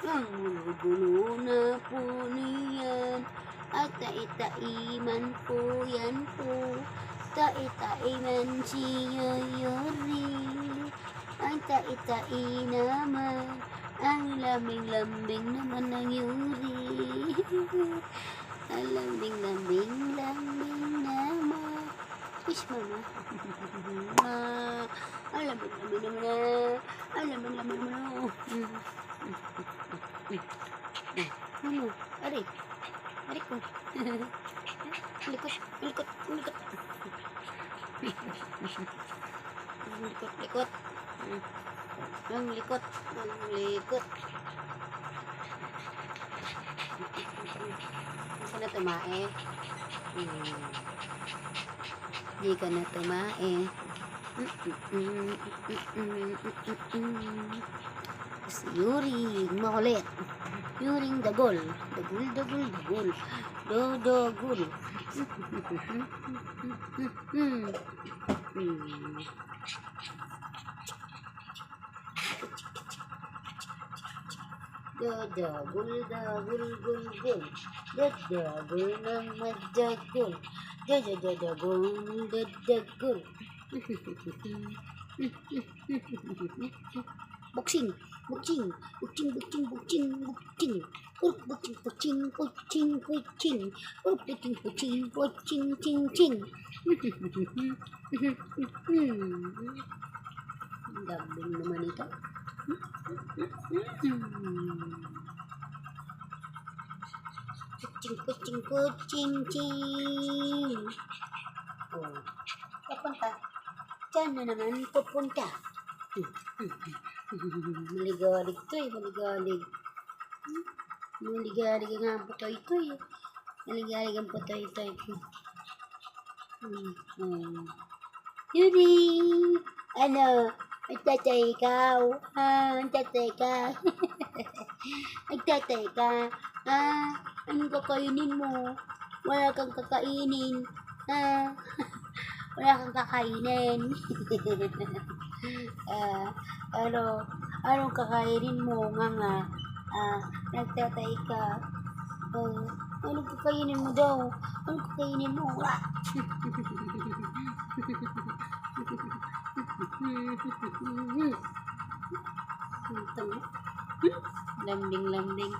Ang gulo na po niyan, at tai-taiman po yan po. Tai-taiman si Yoyori, ang tai-tai naman, ang lambing-lambing naman ng Yuri. Ang lambing-lambing naman. Kiss mama. Ang lambing-lambing naman na. Ang lambing-lambing naman na. Ano? Ari. Ari ko. Likot. Likot. Likot. Likot. Likot. Ang likot. Ang likot. Hindi ka na tumae. Hindi ka na tumae. Si Yuri, makulit. Yuring dagol. Dagol, dagol, dagol. Dagol. Dadagol, dagol, gol, gol. Dadagol ng madagol. Dadadagol, dadagol. Boxing, boxing, boxing, boxing, boxing, boxing. Boxing, boxing, boxing, boxing. Boxing, boxing, boxing, ching, ching. Gambling naman ito. Kucing, kucing, kucing, ching. Oh, papunta. Diyan na naman pupunta. Maligalig to eh, maligalig. Maligalig nga ang putoy to eh. Maligalig ang putoy to eh. Yuri! Ano? Nagtatay ka? Nagtatay ka? Nagtatay ka? Anong kakainin mo? Wala kang kakainin. Wala kang kakainin. Anong kakainin mo? Nga. Nagtatay ka. Anong kakainin mo daw? Anong kakainin mo? Lambing-lambing.